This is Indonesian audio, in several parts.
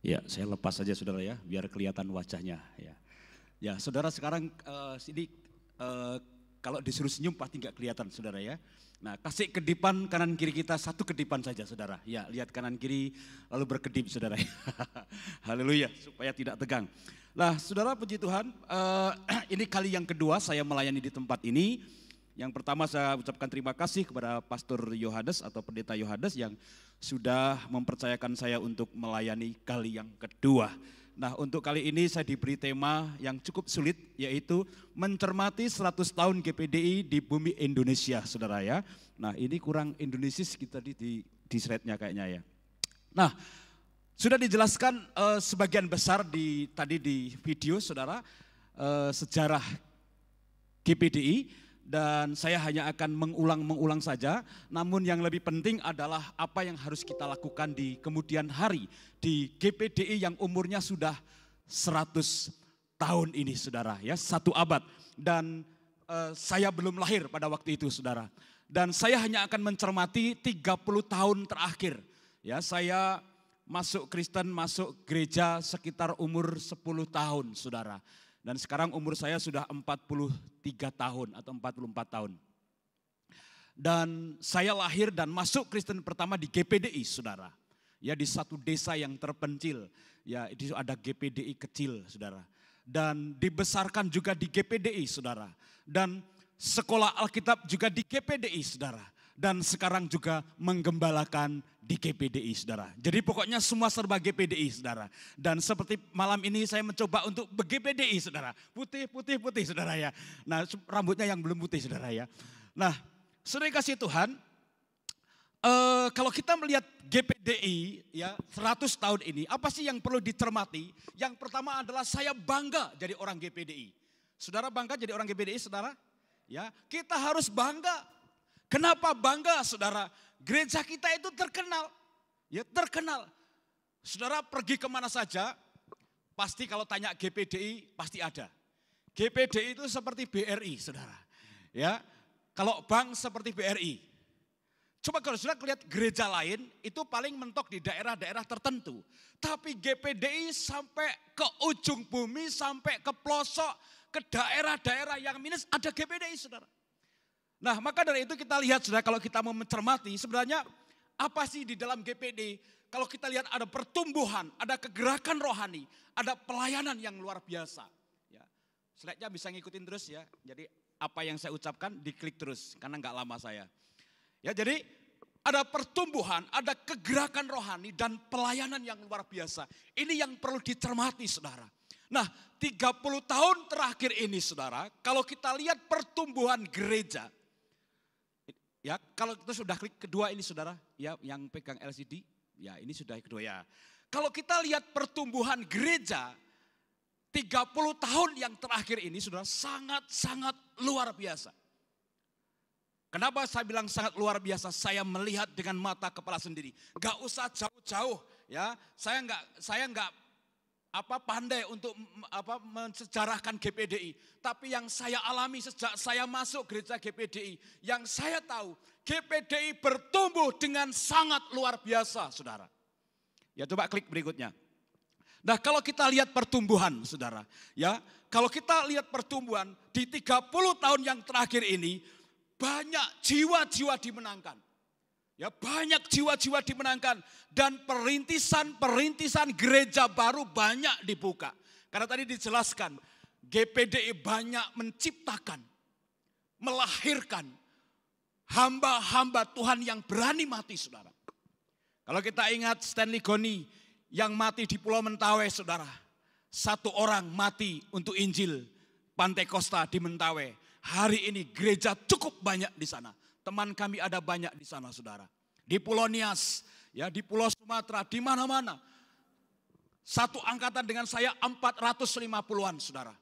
Ya, saya lepas saja saudara ya, biar kelihatan wajahnya. Ya saudara sekarang sini kalau disuruh senyum pasti nggak kelihatan saudara ya. Nah kasih kedipan kanan kiri kita, satu kedipan saja saudara. Ya lihat kanan kiri lalu berkedip saudara. Haleluya, supaya tidak tegang. Nah saudara puji Tuhan, ini kali yang kedua saya melayani di tempat ini. Yang pertama saya ucapkan terima kasih kepada Pastor Yohanes atau Pendeta Yohanes yang sudah mempercayakan saya untuk melayani kali yang kedua. Nah untuk kali ini saya diberi tema yang cukup sulit, yaitu mencermati 100 tahun GPDI di bumi Indonesia saudara ya. Nah ini kurang Indonesis kita di slide-nya kayaknya ya. Nah sudah dijelaskan sebagian besar tadi di video saudara, sejarah GPDI. Dan saya hanya akan mengulang saja, namun yang lebih penting adalah apa yang harus kita lakukan di kemudian hari di GPDI yang umurnya sudah 100 tahun ini saudara ya, 1 abad. Dan saya belum lahir pada waktu itu saudara. Dan saya hanya akan mencermati 30 tahun terakhir. Ya, saya masuk Kristen, masuk gereja sekitar umur 10 tahun saudara. Dan sekarang umur saya sudah 43 tahun atau 44 tahun. Dan saya lahir dan masuk Kristen pertama di GPDI saudara. Ya di satu desa yang terpencil. Ya itu ada GPDI kecil saudara. Dan dibesarkan juga di GPDI saudara. Dan sekolah Alkitab juga di GPDI saudara. Dan sekarang juga menggembalakan di GPDI saudara. Jadi pokoknya semua serba GPDI saudara. Dan seperti malam ini saya mencoba untuk GPDI saudara. Putih saudara ya. Nah rambutnya yang belum putih saudara ya. Nah saudara kasih Tuhan, kalau kita melihat GPDI ya 100 tahun ini, apa sih yang perlu dicermati? Yang pertama adalah saya bangga jadi orang GPDI. Saudara bangga jadi orang GPDI saudara? Ya, kita harus bangga. Kenapa bangga saudara? Gereja kita itu terkenal. Ya terkenal. Saudara pergi kemana saja, pasti kalau tanya GPDI pasti ada. GPDI itu seperti BRI saudara. Ya, kalau bank seperti BRI. Coba kalau saudara lihat gereja lain itu paling mentok di daerah-daerah tertentu. Tapi GPDI sampai ke ujung bumi, sampai ke pelosok, ke daerah-daerah yang minus ada GPDI saudara. Nah maka dari itu kita lihat saudara, kalau kita mau mencermati sebenarnya apa sih di dalam GPD. Kalau kita lihat ada pertumbuhan, ada kegerakan rohani, ada pelayanan yang luar biasa. Ya, slide-nya bisa ngikutin terus ya. Jadi apa yang saya ucapkan diklik terus karena nggak lama saya. Ya jadi ada pertumbuhan, ada kegerakan rohani dan pelayanan yang luar biasa. Ini yang perlu dicermati saudara. Nah 30 tahun terakhir ini saudara, kalau kita lihat pertumbuhan gereja. Ya, kalau kita sudah klik kedua ini saudara, ya yang pegang LCD, ya ini sudah kedua ya. Kalau kita lihat pertumbuhan gereja 30 tahun yang terakhir ini saudara sangat-sangat luar biasa. Kenapa saya bilang sangat luar biasa? Saya melihat dengan mata kepala sendiri. Gak usah jauh-jauh ya. Saya enggak pandai untuk mensejarahkan GPDI, tapi yang saya alami sejak saya masuk gereja GPDI, yang saya tahu GPDI bertumbuh dengan sangat luar biasa, saudara. Ya coba klik berikutnya. Nah kalau kita lihat pertumbuhan, saudara, ya kalau kita lihat pertumbuhan di 30 tahun yang terakhir ini, banyak jiwa-jiwa dimenangkan. Ya banyak jiwa-jiwa dimenangkan dan perintisan gereja baru banyak dibuka. Karena tadi dijelaskan GPDI banyak menciptakan, melahirkan hamba-hamba Tuhan yang berani mati saudara. Kalau kita ingat Stanley Goni yang mati di Pulau Mentawai saudara. 1 orang mati untuk Injil Pantai Costa di Mentawai. Hari ini gereja cukup banyak di sana. Teman kami ada banyak di sana saudara. Di Pulau Nias, ya di Pulau Sumatera, di mana-mana. Satu angkatan dengan saya 450-an saudara.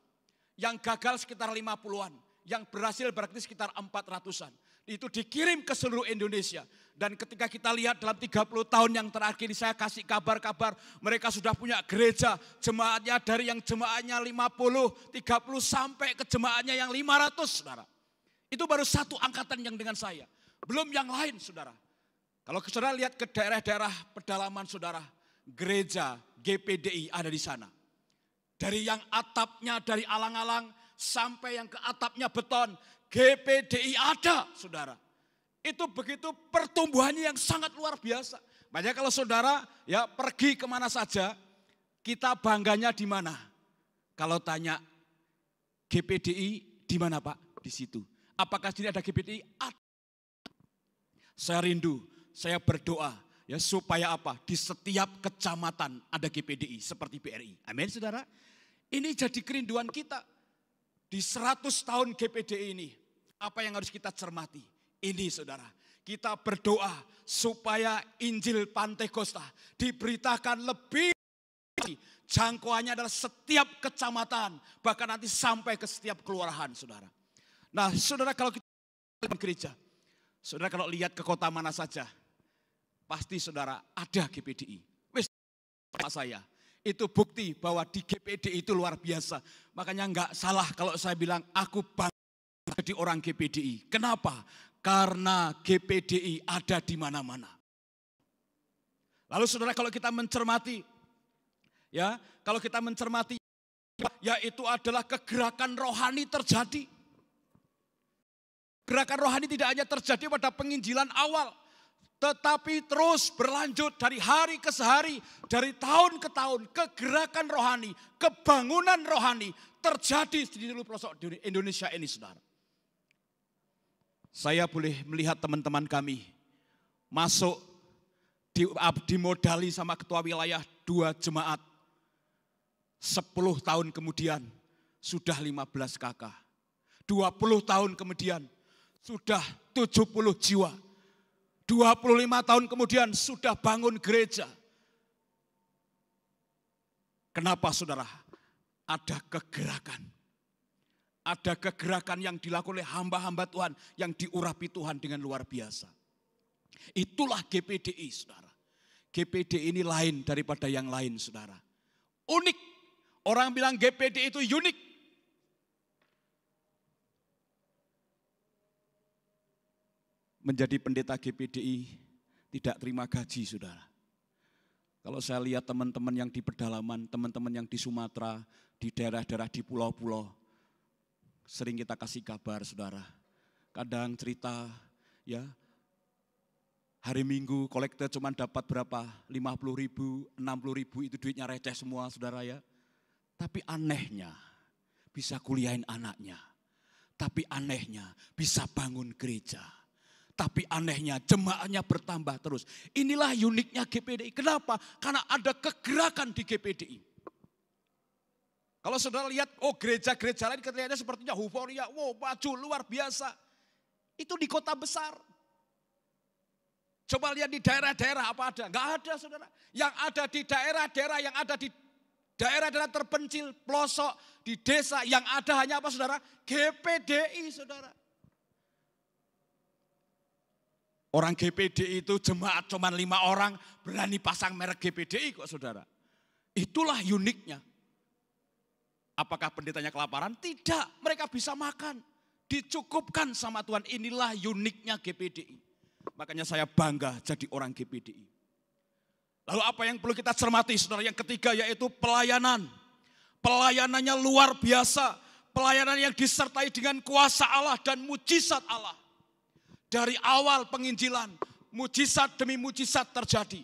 Yang gagal sekitar 50-an. Yang berhasil berarti sekitar 400-an. Itu dikirim ke seluruh Indonesia. Dan ketika kita lihat dalam 30 tahun yang terakhir ini saya kasih kabar-kabar. Mereka sudah punya gereja, jemaatnya dari yang jemaatnya 50, 30 sampai ke jemaatnya yang 500 saudara. Itu baru satu angkatan yang dengan saya. Belum yang lain saudara. Kalau saudara lihat ke daerah-daerah pedalaman saudara. gereja GPDI ada di sana. Dari yang atapnya dari alang-alang sampai yang ke atapnya beton, GPDI ada, saudara. Itu begitu pertumbuhannya yang sangat luar biasa. Makanya kalau saudara ya pergi kemana saja, kita bangganya di mana? Kalau tanya GPDI di mana Pak? Di situ. Apakah di sini ada GPDI? Ada. Saya rindu, saya berdoa ya supaya apa? Di setiap kecamatan ada GPDI seperti BRI. Amin saudara. Ini jadi kerinduan kita. Di 100 tahun GPDI ini, apa yang harus kita cermati? Ini saudara, kita berdoa supaya Injil Pantekosta diberitakan lebih. Jangkauannya adalah setiap kecamatan, bahkan nanti sampai ke setiap kelurahan saudara. Nah saudara, kalau kita gereja, saudara kalau lihat ke kota mana saja, pasti saudara ada GPDI. Wis saya, itu bukti bahwa di GPDI itu luar biasa. Makanya enggak salah kalau saya bilang aku bangga jadi orang GPDI. Kenapa? Karena GPDI ada di mana-mana. Lalu saudara kalau kita mencermati, ya kalau kita mencermati, yaitu adalah kegerakan rohani terjadi. Gerakan rohani tidak hanya terjadi pada penginjilan awal, tetapi terus berlanjut dari hari ke hari, dari tahun ke tahun. Kegerakan rohani, kebangunan rohani terjadi di seluruh pelosok Indonesia ini saudara. Saya boleh melihat teman-teman kami masuk dimodali sama ketua wilayah 2 jemaat. 10 tahun kemudian sudah 15 kakak. 20 tahun kemudian sudah 70 jiwa. 25 tahun kemudian sudah bangun gereja. Kenapa saudara? Ada kegerakan. Ada kegerakan yang dilakukan oleh hamba-hamba Tuhan yang diurapi Tuhan dengan luar biasa. Itulah GPDI saudara. GPDI ini lain daripada yang lain saudara. Unik. Orang bilang GPDI itu unik. Menjadi pendeta GPDI tidak terima gaji saudara. Kalau saya lihat teman-teman yang di pedalaman, teman-teman yang di Sumatera, di daerah-daerah di pulau-pulau, sering kita kasih kabar saudara. Kadang cerita ya, hari Minggu kolektor cuma dapat berapa? 50 ribu, 60 ribu, itu duitnya receh semua saudara ya. Tapi anehnya bisa kuliahin anaknya. Tapi anehnya bisa bangun gereja. Tapi anehnya jemaahnya bertambah terus. Inilah uniknya GPDI. Kenapa? Karena ada kegerakan di GPDI. Kalau saudara lihat, oh gereja-gereja lain kelihatannya sepertinya euforia, wow maju luar biasa. Itu di kota besar. Coba lihat di daerah-daerah apa ada? Enggak ada saudara. Yang ada di daerah-daerah, yang ada di daerah-daerah terpencil, pelosok, di desa, yang ada hanya apa saudara? GPDI saudara. Orang GPDI itu jemaat cuma 5 orang berani pasang merek GPDI kok saudara. Itulah uniknya. Apakah pendetanya kelaparan? Tidak, mereka bisa makan. Dicukupkan sama Tuhan, inilah uniknya GPDI. Makanya saya bangga jadi orang GPDI. Lalu apa yang perlu kita cermati saudara? Yang ketiga yaitu pelayanan. Pelayanannya luar biasa. Pelayanan yang disertai dengan kuasa Allah dan mujizat Allah. Dari awal penginjilan, mujizat demi mujizat terjadi.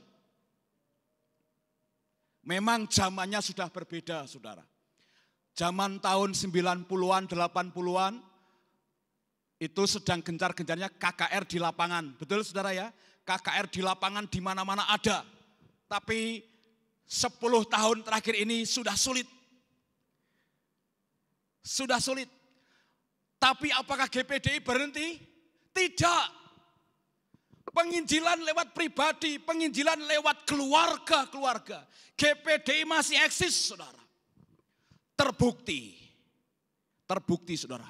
Memang zamannya sudah berbeda saudara. Zaman tahun 90-an, 80-an, itu sedang gencar-gencarnya KKR di lapangan. Betul saudara ya? KKR di lapangan di mana-mana ada. Tapi 10 tahun terakhir ini sudah sulit. Sudah sulit. Tapi apakah GPDI berhenti? Tidak. Penginjilan lewat pribadi, penginjilan lewat keluarga-keluarga. GPDI masih eksis saudara. Terbukti saudara.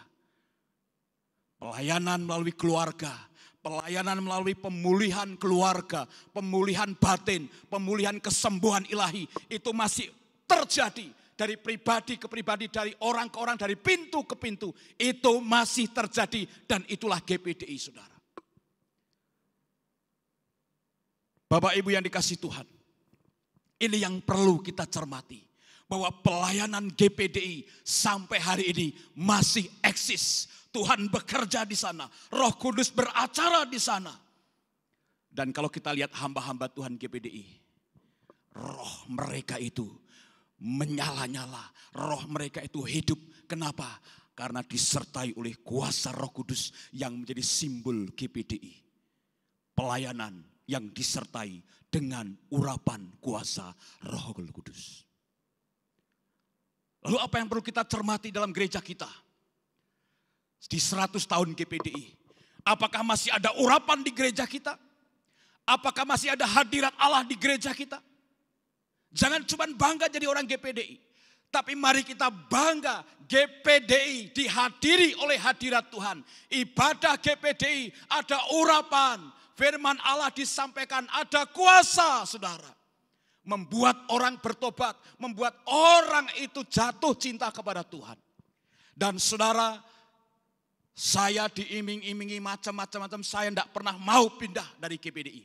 Pelayanan melalui keluarga, pelayanan melalui pemulihan keluarga, pemulihan batin, pemulihan kesembuhan ilahi. Itu masih terjadi dari pribadi ke pribadi, dari orang ke orang, dari pintu ke pintu. Itu masih terjadi dan itulah GPDI saudara. Bapak Ibu yang dikasihi Tuhan. ini yang perlu kita cermati. Bahwa pelayanan GPDI sampai hari ini masih eksis. Tuhan bekerja di sana. Roh Kudus beracara di sana. Dan kalau kita lihat hamba-hamba Tuhan GPDI. Roh mereka itu menyala-nyala. Roh mereka itu hidup. Kenapa? Karena disertai oleh kuasa Roh Kudus yang menjadi simbol GPDI. Pelayanan yang disertai dengan urapan kuasa Roh Kudus. Lalu apa yang perlu kita cermati dalam gereja kita? Di 100 tahun GPDI. Apakah masih ada urapan di gereja kita? Apakah masih ada hadirat Allah di gereja kita? Jangan cuma bangga jadi orang GPDI. Tapi mari kita bangga GPDI dihadiri oleh hadirat Tuhan. Ibadah GPDI ada urapan. Firman Allah disampaikan, ada kuasa, saudara. Membuat orang bertobat, membuat orang itu jatuh cinta kepada Tuhan. Dan saudara, saya diiming-imingi macam-macam, saya tidak pernah mau pindah dari GPDI.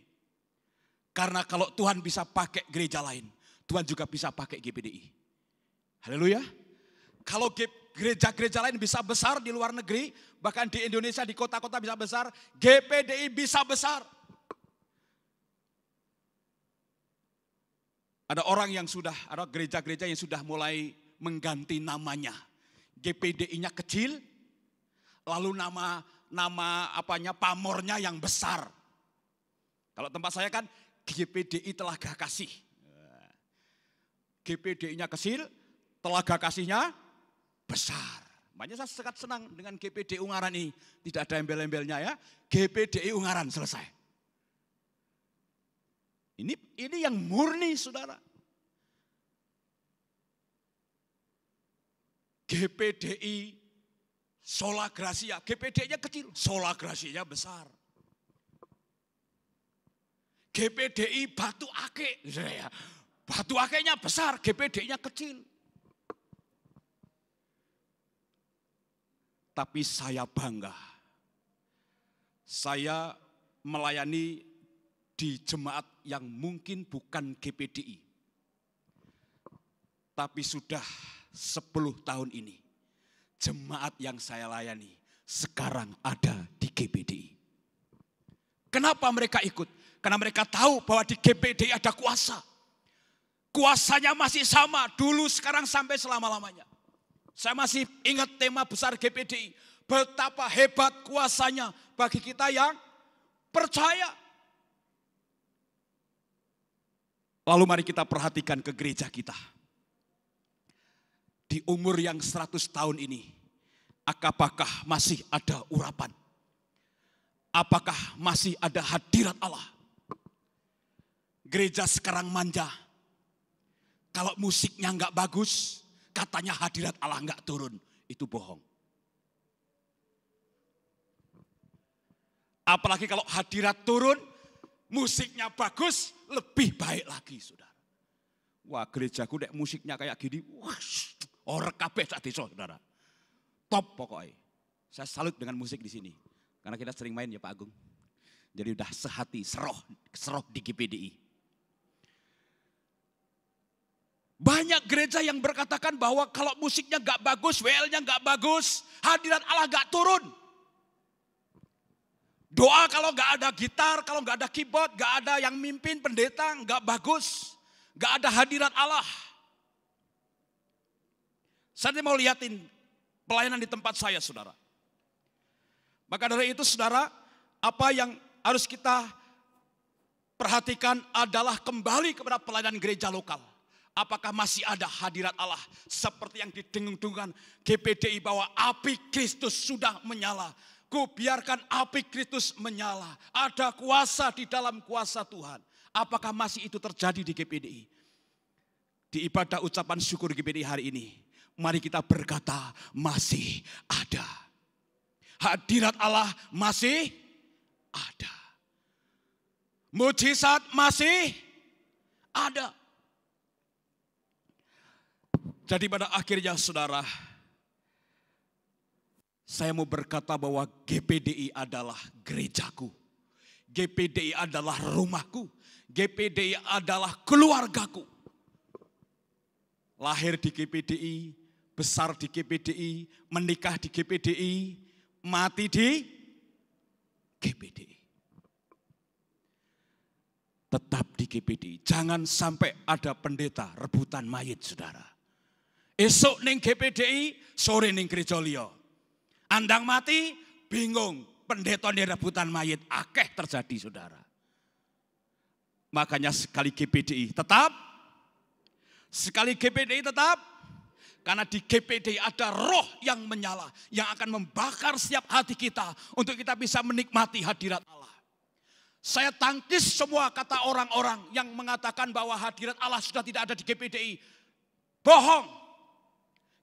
Karena kalau Tuhan bisa pakai gereja lain, Tuhan juga bisa pakai GPDI. Haleluya. Kalau gereja-gereja lain bisa besar di luar negeri, bahkan di Indonesia, di kota-kota bisa besar, GPDI bisa besar. Ada orang yang sudah, ada gereja-gereja yang sudah mulai mengganti namanya. GPDI-nya kecil, lalu nama pamornya yang besar. Kalau tempat saya kan GPDI Telaga Kasih. GPDI-nya kecil, Telaga Kasihnya besar. Makanya saya sangat senang dengan GPDI Ungaran ini. Tidak ada embel-embelnya ya. GPDI Ungaran selesai. Ini yang murni, saudara. GPDI Sola Gracia. GPDI-nya kecil, Sola Gracia-nya besar. GPDI Batu Ake. Batu Ake-nya besar, GPDI-nya kecil. Tapi saya bangga. Saya melayani di jemaat yang mungkin bukan GPDI. Tapi sudah 10 tahun ini, jemaat yang saya layani sekarang ada di GPDI. Kenapa mereka ikut? Karena mereka tahu bahwa di GPDI ada kuasa. Kuasanya masih sama, dulu, sekarang, sampai selama-lamanya. Saya masih ingat tema besar GPDI. Betapa hebat kuasanya bagi kita yang percaya. Lalu mari kita perhatikan ke gereja kita. Di umur yang 100 tahun ini, apakah masih ada urapan? Apakah masih ada hadirat Allah? Gereja sekarang manja. Kalau musiknya enggak bagus, katanya hadirat Allah enggak turun. Itu bohong. Apalagi kalau hadirat turun, musiknya bagus, lebih baik lagi, saudara. Wah, gerejaku dek musiknya kayak gini, wah, orang kabeh sak desa, saudara. Top pokoknya. Saya salut dengan musik di sini. Karena kita sering main ya Pak Agung. Jadi udah sehati, seroh di GPDI. Banyak gereja yang berkatakan bahwa kalau musiknya gak bagus, WL-nya gak bagus, hadirat Allah gak turun. Doa kalau gak ada gitar, kalau gak ada keyboard, gak ada yang mimpin pendeta, gak bagus. Gak ada hadirat Allah. Saya mau liatin pelayanan di tempat saya, saudara. Maka dari itu, saudara, apa yang harus kita perhatikan adalah kembali kepada pelayanan gereja lokal. Apakah masih ada hadirat Allah seperti yang didengung-dengungkan GPDI bahwa api Kristus sudah menyala. Ku biarkan api Kristus menyala. Ada kuasa di dalam kuasa Tuhan. Apakah masih itu terjadi di GPDI? Di ibadah ucapan syukur GPDI hari ini, mari kita berkata masih ada. Hadirat Allah masih ada. Mujizat masih ada. Jadi pada akhirnya saudara, saya mau berkata bahwa GPDI adalah gerejaku. GPDI adalah rumahku. GPDI adalah keluargaku. lahir di GPDI, besar di GPDI, menikah di GPDI, mati di GPDI. Tetap di GPDI, jangan sampai ada pendeta rebutan mayit, saudara. Esok ning GPDI, sore ning gereja liya. Andang mati, bingung, pendeta ning rebutan mayit, akeh terjadi, saudara. Makanya sekali GPDI tetap, karena di GPDI ada roh yang menyala, yang akan membakar setiap hati kita untuk kita bisa menikmati hadirat Allah. Saya tangkis semua kata orang-orang yang mengatakan bahwa hadirat Allah sudah tidak ada di GPDI. Bohong.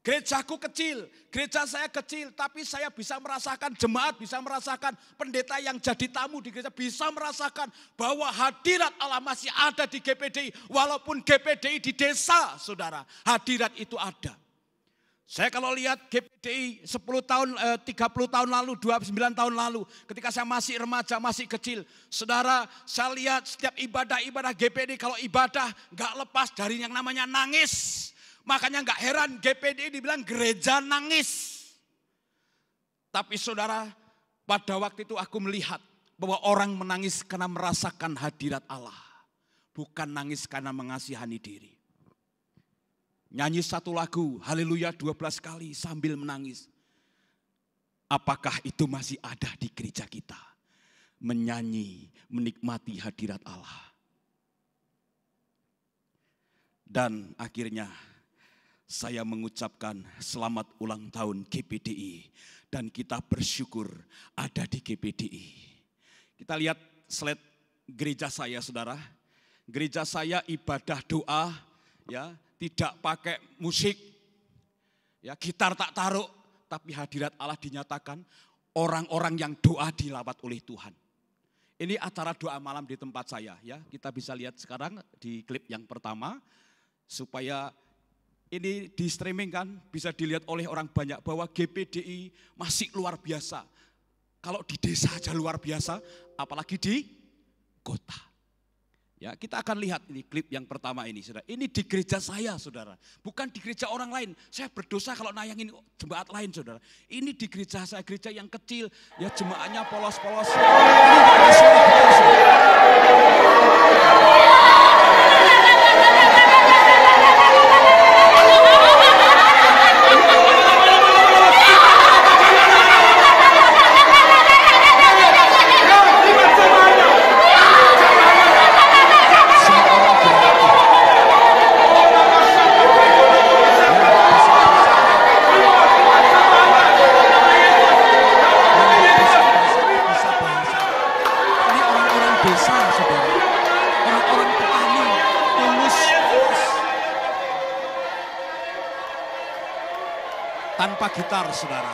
Gerejaku kecil, gereja saya kecil, tapi saya bisa merasakan, jemaat bisa merasakan, pendeta yang jadi tamu di gereja bisa merasakan bahwa hadirat Allah masih ada di GPDI. Walaupun GPDI di desa, saudara, hadirat itu ada. Saya kalau lihat GPDI 10 tahun, 30 tahun lalu, 29 tahun lalu, ketika saya masih remaja, masih kecil, saudara, saya lihat setiap ibadah GPDI, kalau ibadah gak lepas dari yang namanya nangis. Makanya gak heran GPDI dibilang gereja nangis. Tapi saudara, pada waktu itu aku melihat bahwa orang menangis karena merasakan hadirat Allah. Bukan nangis karena mengasihani diri. Nyanyi satu lagu, haleluya 12 kali sambil menangis. Apakah itu masih ada di gereja kita? Menyanyi, menikmati hadirat Allah. Dan akhirnya saya mengucapkan selamat ulang tahun GPDI. Dan kita bersyukur ada di GPDI. Kita lihat slide gereja saya, saudara. Gereja saya ibadah doa, ya, tidak pakai musik, ya, gitar tak taruh, tapi hadirat Allah dinyatakan, orang-orang yang doa dilawat oleh Tuhan. Ini acara doa malam di tempat saya, ya. Kita bisa lihat sekarang di klip yang pertama, supaya ini di streaming kan, bisa dilihat oleh orang banyak bahwa GPDI masih luar biasa. Kalau di desa aja luar biasa, apalagi di kota. Ya, kita akan lihat ini klip yang pertama ini, saudara. Ini di gereja saya, saudara. Bukan di gereja orang lain. Saya berdosa kalau nayangin jemaat lain, saudara. Ini di gereja saya, gereja yang kecil. Ya, jemaatnya polos-polos. Tanpa gitar, saudara.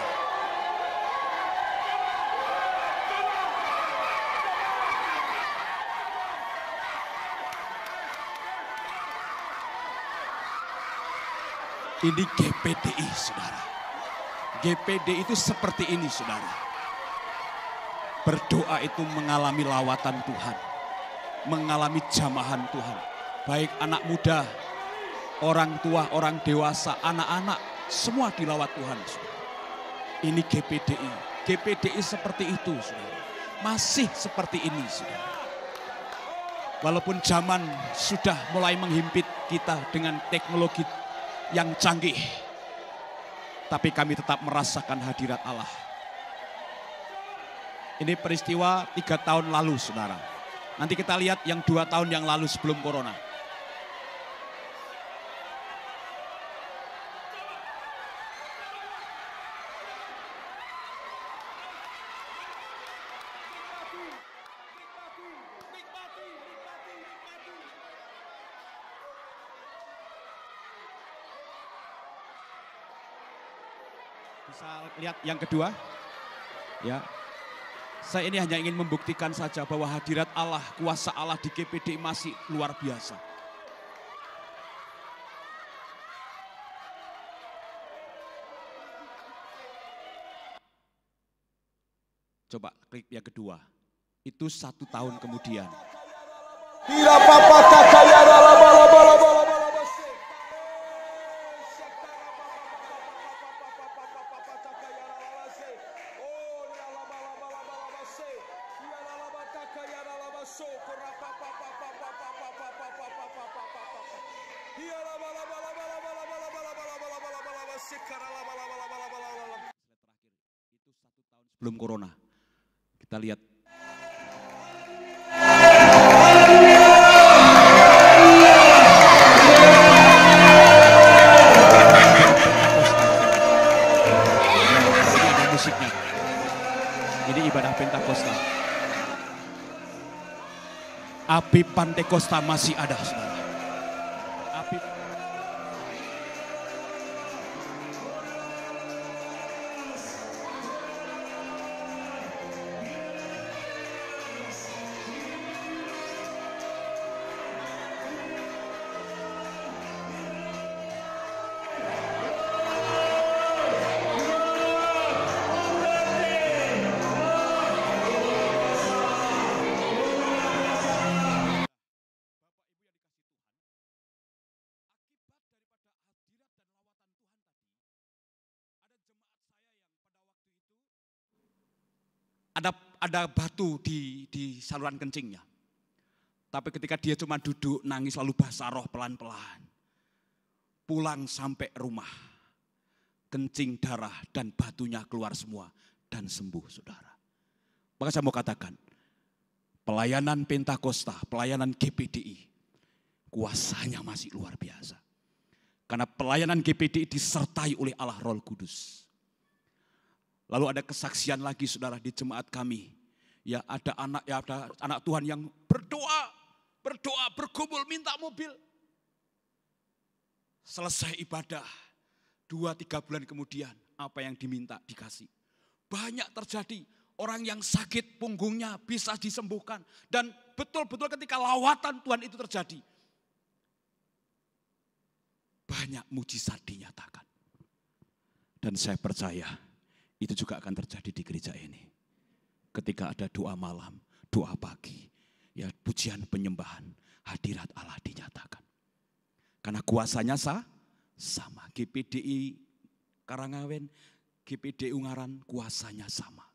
Ini GPDI, saudara. GPDI itu seperti ini, saudara. Berdoa itu mengalami lawatan Tuhan. Mengalami jamahan Tuhan. Baik anak muda, orang tua, orang dewasa, anak-anak. Semua dilawat Tuhan. Saudara. Ini GPDI. GPDI seperti itu, saudara. Masih seperti ini, saudara. Walaupun zaman sudah mulai menghimpit kita dengan teknologi yang canggih. Tapi kami tetap merasakan hadirat Allah. Ini peristiwa 3 tahun lalu, saudara. Nanti kita lihat yang 2 tahun yang lalu sebelum corona. Bisa lihat yang kedua, ya. Saya ini hanya ingin membuktikan saja bahwa hadirat Allah, kuasa Allah di GPDI masih luar biasa. Coba klik yang kedua, itu 1 tahun kemudian. Itu 1 tahun sebelum corona. Kita lihat. Ini ada musiknya. Ini ibadah Pentakosta. Api Pantekosta masih ada, saudara. Api ada batu di saluran kencingnya. Tapi ketika dia cuma duduk nangis lalu basah roh pelan-pelan. Pulang sampai rumah. Kencing darah dan batunya keluar semua dan sembuh, saudara. Maka saya mau katakan, pelayanan Pentakosta, pelayanan GPDI, kuasanya masih luar biasa. Karena pelayanan GPDI disertai oleh Allah Roh Kudus. Lalu ada kesaksian lagi, saudara, di jemaat kami. Ya ada anak Tuhan yang berdoa, bergumul minta mobil. Selesai ibadah, 2-3 bulan kemudian apa yang diminta dikasih. Banyak terjadi, orang yang sakit punggungnya bisa disembuhkan. Dan betul-betul ketika lawatan Tuhan itu terjadi, banyak mujizat dinyatakan. Dan saya percaya, itu juga akan terjadi di gereja ini. Ketika ada doa malam, doa pagi, ya pujian penyembahan, hadirat Allah dinyatakan. Karena kuasanya sama. GPDI Karangawen, GPDI Ungaran, kuasanya sama.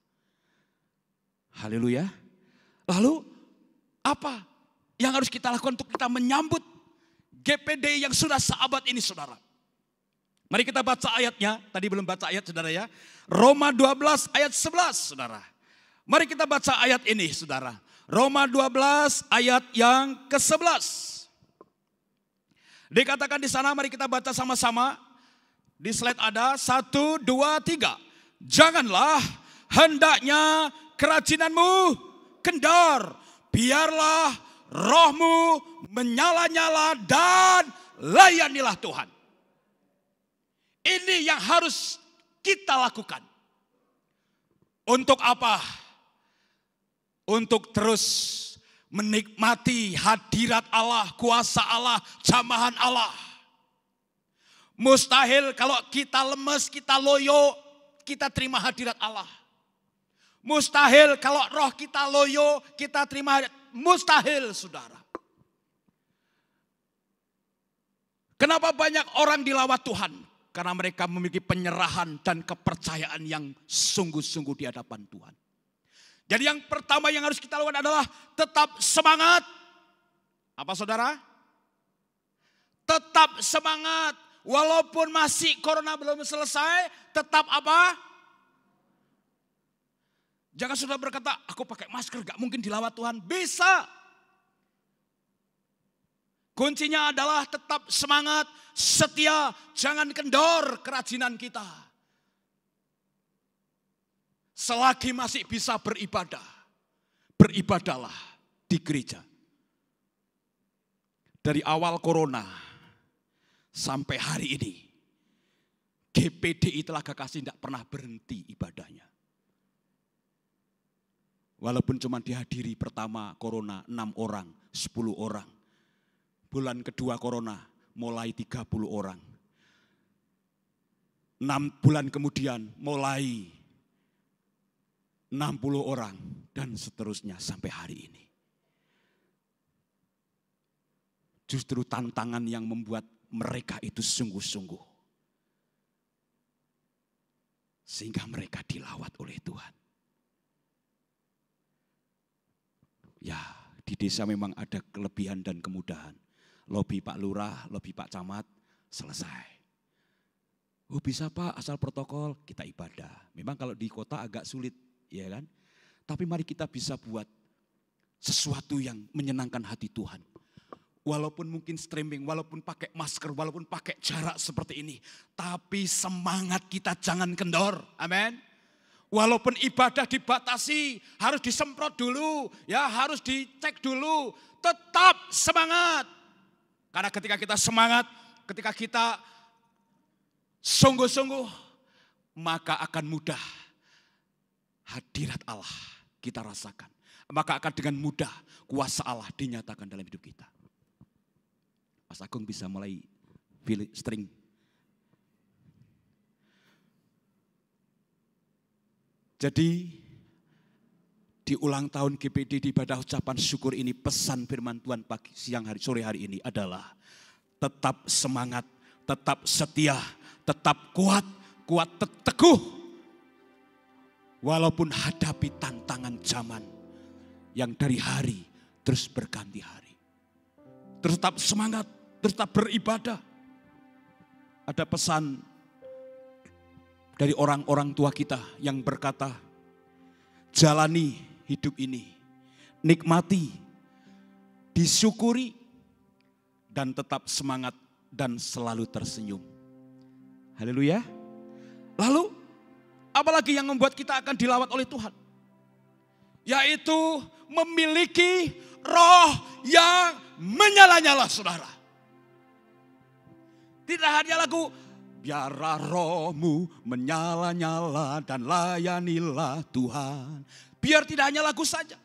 Haleluya. Lalu apa yang harus kita lakukan untuk kita menyambut GPDI yang sudah seabad ini, saudara? Mari kita baca ayatnya, tadi belum baca ayat, saudara ya. Roma 12 ayat 11, saudara. Mari kita baca ayat ini, saudara. Roma 12 ayat yang ke-11. Dikatakan di sana, mari kita baca sama-sama. Di slide ada 1, 2, 3. Janganlah hendaknya kerajinanmu kendor. Biarlah rohmu menyala-nyala dan layanilah Tuhan. Ini yang harus kita lakukan. Untuk apa? Untuk terus menikmati hadirat Allah, kuasa Allah, jamahan Allah. Mustahil kalau kita lemes, kita loyo, kita terima hadirat Allah. Mustahil kalau roh kita loyo, kita terima hadirat. Mustahil, saudara. Kenapa banyak orang dilawat Tuhan? Karena mereka memiliki penyerahan dan kepercayaan yang sungguh-sungguh di hadapan Tuhan. Jadi yang pertama yang harus kita lakukan adalah tetap semangat. Apa, saudara? Tetap semangat. Walaupun masih corona belum selesai, tetap apa? Jangan sudah berkata, aku pakai masker gak mungkin dilawat Tuhan. Bisa. Kuncinya adalah tetap semangat, setia, jangan kendor kerajinan kita. Selagi masih bisa beribadah, beribadahlah di gereja. Dari awal corona sampai hari ini, GPDI Telaga Kasih tidak pernah berhenti ibadahnya. Walaupun cuma dihadiri pertama corona 6 orang, 10 orang. Bulan kedua corona mulai 30 orang. 6 bulan kemudian mulai 60 orang dan seterusnya sampai hari ini. Justru tantangan yang membuat mereka itu sungguh-sungguh. Sehingga mereka dilawat oleh Tuhan. Ya, di desa memang ada kelebihan dan kemudahan. Lobi Pak Lurah, lobi Pak Camat, selesai. Oh bisa Pak, asal protokol kita ibadah. Memang kalau di kota agak sulit, ya kan? Tapi mari kita bisa buat sesuatu yang menyenangkan hati Tuhan. Walaupun mungkin streaming, walaupun pakai masker, walaupun pakai jarak seperti ini. Tapi semangat kita jangan kendor, amin. Walaupun ibadah dibatasi, harus disemprot dulu, ya harus dicek dulu. Tetap semangat. Karena ketika kita semangat, ketika kita sungguh-sungguh, maka akan mudah hadirat Allah kita rasakan. Maka akan dengan mudah kuasa Allah dinyatakan dalam hidup kita. Mas Agung bisa mulai string. Jadi di ulang tahun GPD di ibadah ucapan syukur ini, pesan firman Tuhan pagi, siang hari, sore hari ini adalah tetap semangat, tetap setia, tetap kuat teguh. Walaupun hadapi tantangan zaman yang dari hari terus berganti hari. Terus tetap semangat, terus tetap beribadah. Ada pesan dari orang-orang tua kita yang berkata, jalani hidup ini, nikmati, disyukuri, dan tetap semangat dan selalu tersenyum. Haleluya. Lalu, apalagi yang membuat kita akan dilawat oleh Tuhan? Yaitu memiliki roh yang menyala-nyala, saudara. Tidak hanya lagu, biarlah rohmu menyala-nyala dan layanilah Tuhan. Biar tidak hanya lagu saja.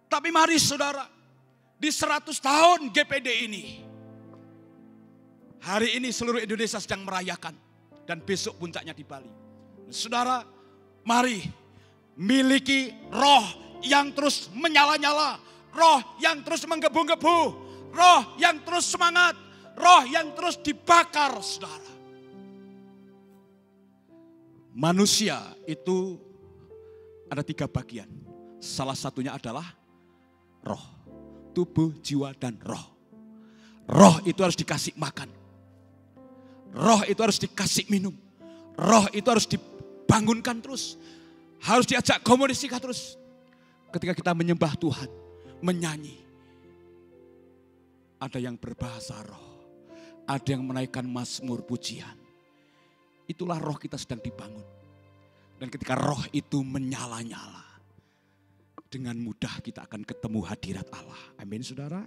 Tapi mari saudara, di 100 tahun GPD ini, hari ini seluruh Indonesia sedang merayakan. Dan besok puncaknya di Bali. Saudara, mari miliki roh yang terus menyala-nyala. Roh yang terus menggebu-gebu. Roh yang terus semangat. Roh yang terus dibakar, saudara. Manusia itu ada 3 bagian. Salah satunya adalah roh. Tubuh, jiwa, dan roh. Roh itu harus dikasih makan. Roh itu harus dikasih minum. Roh itu harus dibangunkan terus. Harus diajak komunikasi terus. Ketika kita menyembah Tuhan, menyanyi. Ada yang berbahasa roh. Ada yang menaikkan mazmur pujian. Itulah roh kita sedang dibangun. Dan ketika roh itu menyala-nyala, dengan mudah kita akan ketemu hadirat Allah. Amin saudara.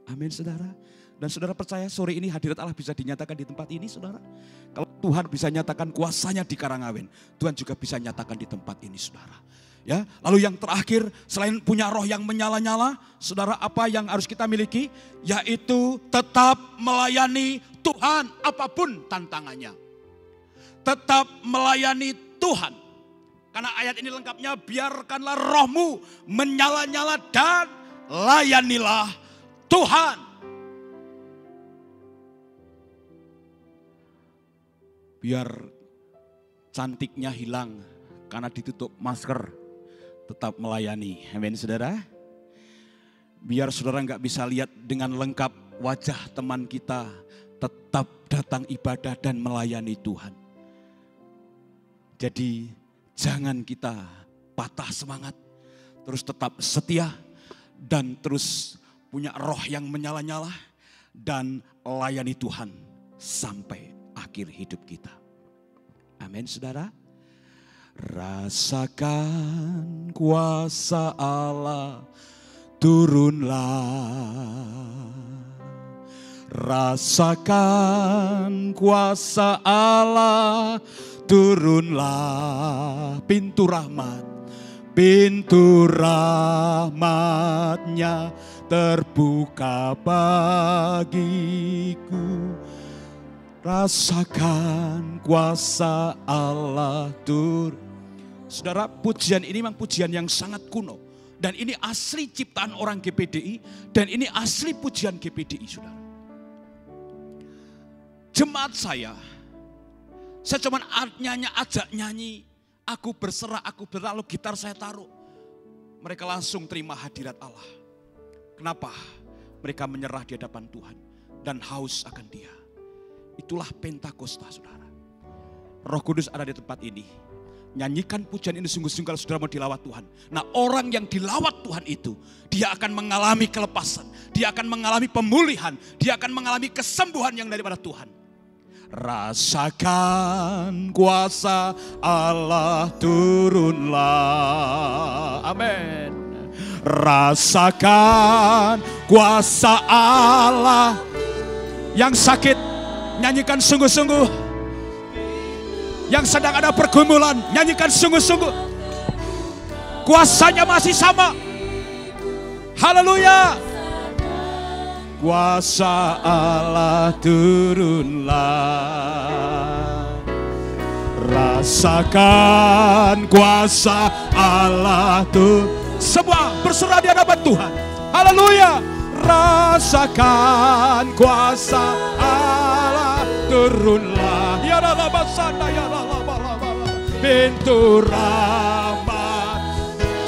Amin saudara. Dan saudara percaya sore ini hadirat Allah bisa dinyatakan di tempat ini saudara. Kalau Tuhan bisa nyatakan kuasanya di Karangawen, Tuhan juga bisa nyatakan di tempat ini saudara. Ya, lalu yang terakhir selain punya roh yang menyala-nyala, saudara apa yang harus kita miliki? Yaitu tetap melayani Tuhan apapun tantangannya. Tetap melayani Tuhan. Karena ayat ini lengkapnya, biarkanlah rohmu menyala-nyala dan layanilah Tuhan. Biar cantiknya hilang karena ditutup masker, tetap melayani. Amin saudara. Biar saudara nggak bisa lihat dengan lengkap wajah teman kita, tetap datang ibadah dan melayani Tuhan. Jadi jangan kita patah semangat, terus tetap setia dan terus punya roh yang menyala-nyala dan layani Tuhan sampai akhir hidup kita. Amin saudara. Rasakan kuasa Allah turunlah. Rasakan kuasa Allah turunlah. Pintu rahmatnya terbuka bagiku. Rasakan kuasa Allah turun. Saudara, pujian ini memang pujian yang sangat kuno. Dan ini asli ciptaan orang GPDI. Dan ini asli pujian GPDI, saudara. Jemaat saya cuma ajak nyanyi. Aku berserah, aku berlalu, gitar saya taruh. Mereka langsung terima hadirat Allah. Kenapa? Mereka menyerah di hadapan Tuhan. Dan haus akan Dia. Itulah Pentakosta saudara. Roh Kudus ada di tempat ini. Nyanyikan pujian ini sungguh-sungguh kalau saudara mau dilawat Tuhan. Nah, orang yang dilawat Tuhan itu, dia akan mengalami kelepasan, dia akan mengalami pemulihan, dia akan mengalami kesembuhan yang daripada Tuhan. Rasakan kuasa Allah turunlah. Amin. Rasakan kuasa Allah. Yang sakit, nyanyikan sungguh-sungguh. Yang sedang ada pergumulan, nyanyikan sungguh-sungguh. Kuasanya masih sama. Haleluya. Kuasa Allah turunlah. Rasakan kuasa Allah turun. Semua berserah di hadapan Tuhan. Haleluya. Rasakan kuasa Allah turunlah. Ya dalam sana ya dalam pintu rahmat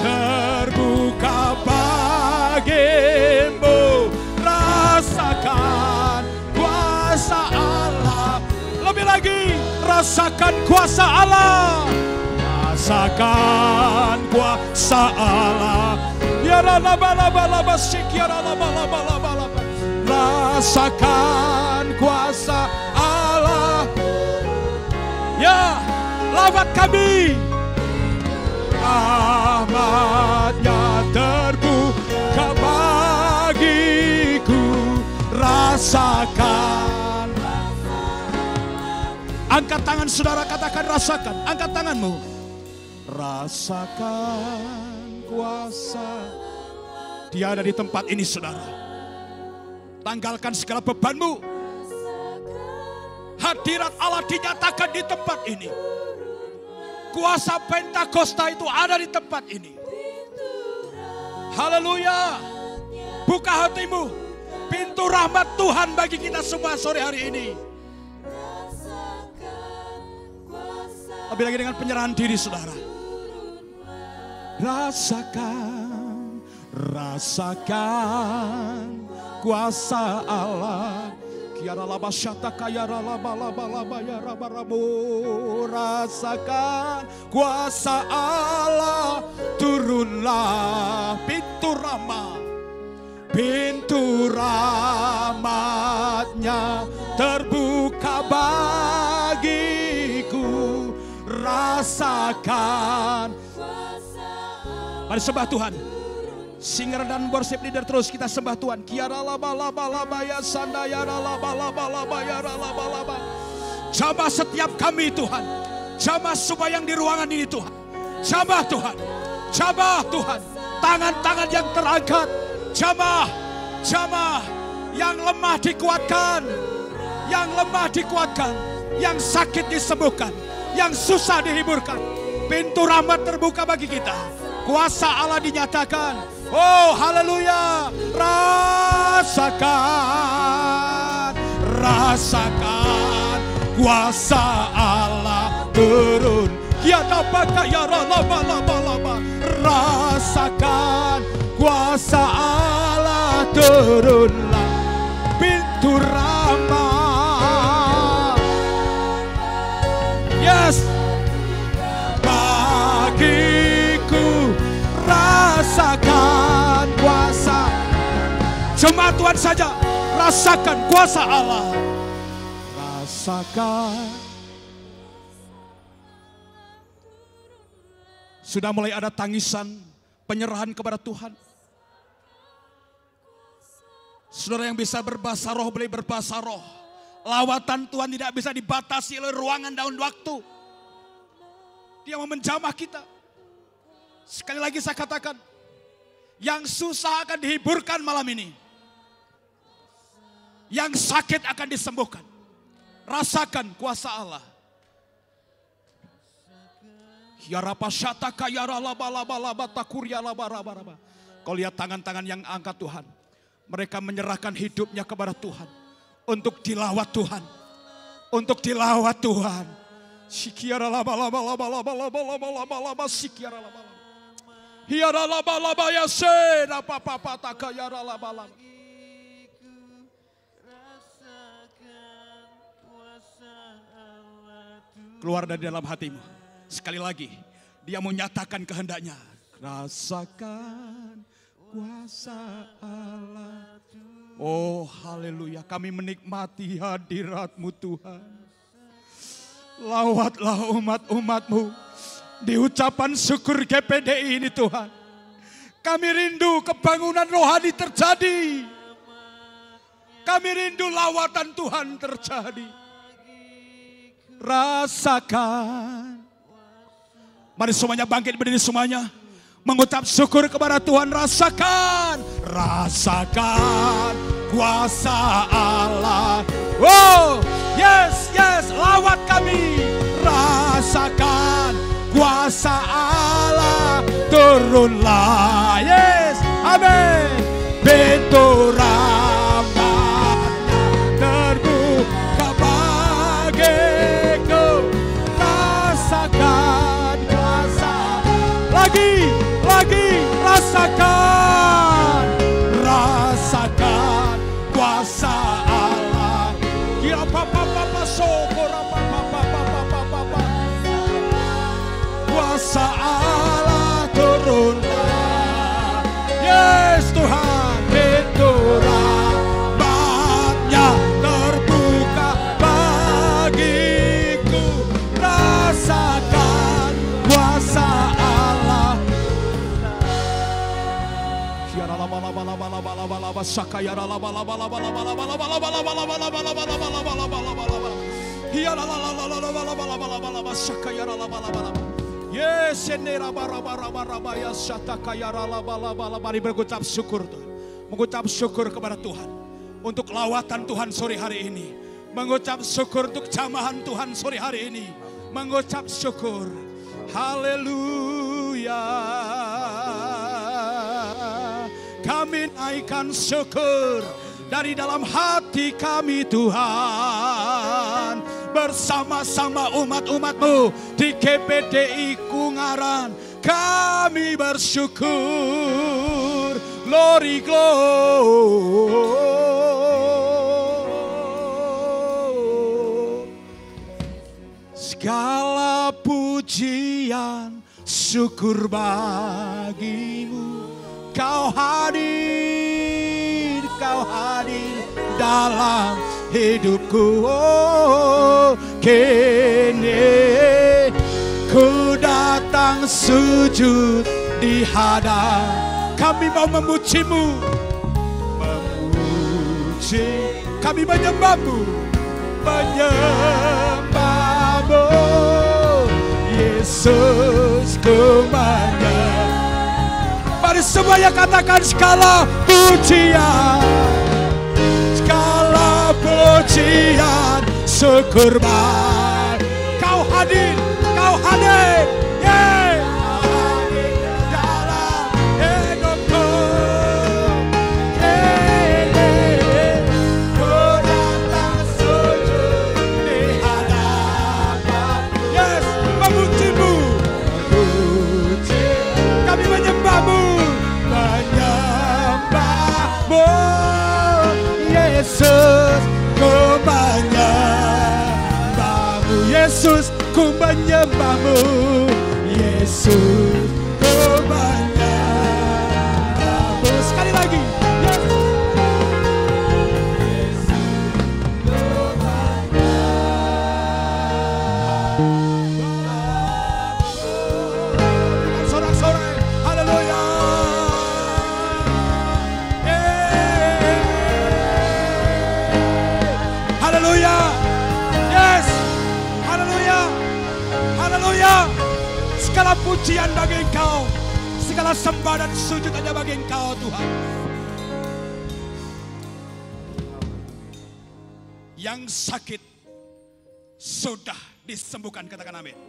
terbuka bagimu. Rasakan kuasa Allah. Lebih lagi, rasakan kuasa Allah. Rasakan kuasa Allah. Ya laba sik ya laba. Rasakan kuasa Allah. Ya, lawat kami. Rahmat-Nya terbuka bagiku. Rasakan. Angkat tangan saudara, katakan rasakan. Angkat tanganmu. Rasakan kuasa. Dia ada di tempat ini saudara. Tanggalkan segala bebanmu. Hadirat Allah dinyatakan di tempat ini. Kuasa Pentakosta itu ada di tempat ini. Haleluya. Buka hatimu. Pintu rahmat Tuhan bagi kita semua sore hari ini. Lebih lagi dengan penyerahan diri saudara. Rasakan kuasa Allah. Kiara laba syata kayara laba ya rabaramu. Rasakan kuasa Allah turunlah. Pintu rahmat-Nya terbuka bagiku. Rasakan. Mari sembah Tuhan. Singer dan worship leader terus kita sembah Tuhan. Kiara laba ya sanda yara laba ya laba. Jamah setiap kami Tuhan. Jamah semua yang di ruangan ini Tuhan. Jamah Tuhan. Jamah Tuhan. Tangan-tangan yang terangkat. Jamah yang lemah dikuatkan. Yang lemah dikuatkan. Yang sakit disembuhkan. Yang susah dihiburkan. Pintu rahmat terbuka bagi kita. Kuasa Allah dinyatakan. Oh haleluya. Rasakan kuasa Allah turun. Rasakan kuasa Allah turunlah. Pintu rahmat. Yes. Bagiku rasakan kuasa. Jemaat Tuhan saja rasakan kuasa Allah. Rasakan. Sudah mulai ada tangisan penyerahan kepada Tuhan. Saudara yang bisa berbahasa roh boleh berbahasa roh. Lawatan Tuhan tidak bisa dibatasi oleh ruangan dan waktu. Dia mau menjamah kita. Sekali lagi saya katakan, yang susah akan dihiburkan malam ini. Yang sakit akan disembuhkan. Rasakan kuasa Allah. Kau lihat tangan-tangan yang angkat Tuhan. Mereka menyerahkan hidupnya kepada Tuhan. Untuk dilawat Tuhan. Untuk dilawat Tuhan. Sikiara laba laba laba laba laba laba laba laba sikiara laba laba. Hiara laba laba ya se apa apa takayara laba laba. keluar dari dalam hatimu. Sekali lagi, dia mau nyatakan kehendaknya. Rasakan kuasa Allah. Oh haleluya, kami menikmati hadirat-Mu Tuhan. Lawatlah umat-umat-Mu di ucapan syukur GPDI ini Tuhan. Kami rindu kebangunan rohani terjadi. Kami rindu lawatan Tuhan terjadi. Rasakan. Mari semuanya bangkit berdiri semuanya. Mengucap syukur kepada Tuhan. Rasakan. Rasakan kuasa Allah. Oh yes yes, lawat kami. Rasakan kuasa Allah. Turunlah. Yes, amin. Pintu rahmatnya terbuka bagiku. Rasakan kuasa. Lagi rasakan. Rasakan kuasa Allah. Kira papa sokora papa. Kuasa Allah turunlah. Yes Tuhan, pintu rahmatnya terbuka bagiku. Rasakan kuasa Allah. Yes, mari mengucap syukur Tuhan. Mengucap syukur kepada Tuhan untuk lawatan Tuhan sore hari ini. Mengucap syukur untuk jamahan Tuhan sore hari ini. Mengucap syukur. Haleluya. Kami naikkan syukur dari dalam hati kami Tuhan. Bersama-sama umat-umat-Mu di GPDI Kungaran. Kami bersyukur. Glory, glory. Segala pujian syukur bagimu. Kau hadir dalam hidupku. Oh, kini ku datang sujud di hadap. Kami mau memuji-Mu. Memuji, kami menyembah-Mu. Menyembah-Mu. Yesus ku menyembah. Mari semuanya katakan segala pujian. Segala pujian syukur baik. Kau hadir, kau hadir. Yeah. Hadir dalam hidupku. Yeah. Ku datang sujud di hadapan. Yes, memuji-Mu. Memuji. Kami menyembah-Mu. Menyembah-Mu. Yesus, ku menyembah-Mu. Yesus, ku menyembah-Mu. Yesus, ku menyembah-Mu. Sekali lagi. Yesus, ku menyembah-Mu. Sorak-sorai, haleluya. Haleluya. Yes. Haleluya. Haleluya. Segala pujian bagi Engkau. Segala sembah dan sujud hanya bagi Engkau Tuhan. Yang sakit sudah disembuhkan, katakan amin.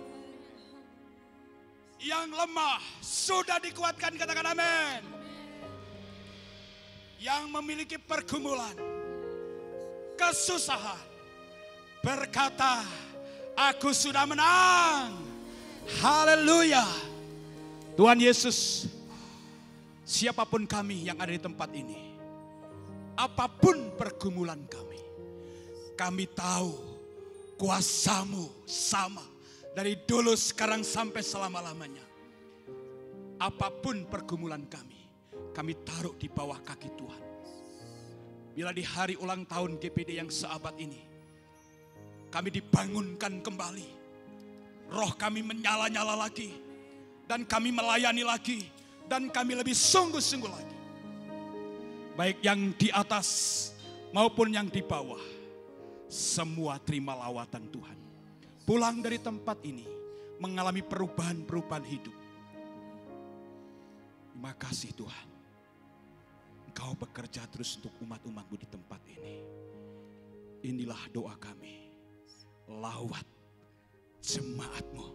Yang lemah sudah dikuatkan, katakan amin. Yang memiliki pergumulan, kesusahan, berkata, aku sudah menang. Haleluya. Tuhan Yesus, siapapun kami yang ada di tempat ini, apapun pergumulan kami tahu kuasa-Mu sama Dari dulu, sekarang, sampai selama-lamanya. Apapun pergumulan kami taruh di bawah kaki Tuhan. Bila di hari ulang tahun GPD yang seabad ini, kami dibangunkan kembali. Roh kami menyala-nyala lagi. Dan kami melayani lagi. Dan kami lebih sungguh-sungguh lagi. Baik yang di atas maupun yang di bawah. Semua terima lawatan Tuhan. Pulang dari tempat ini mengalami perubahan-perubahan hidup. Terima kasih Tuhan. Engkau bekerja terus untuk umat-umat-Mu di tempat ini. Inilah doa kami. Lawat jemaat-Mu,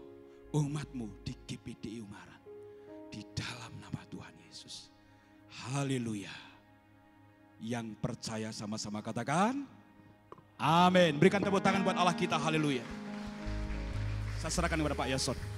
umat-Mu di GPDI Ungaran. Di dalam nama Tuhan Yesus. Haleluya. Yang percaya sama-sama katakan amin. Berikan tepuk tangan buat Allah kita. Haleluya. Saya serahkan kepada Pak Yason.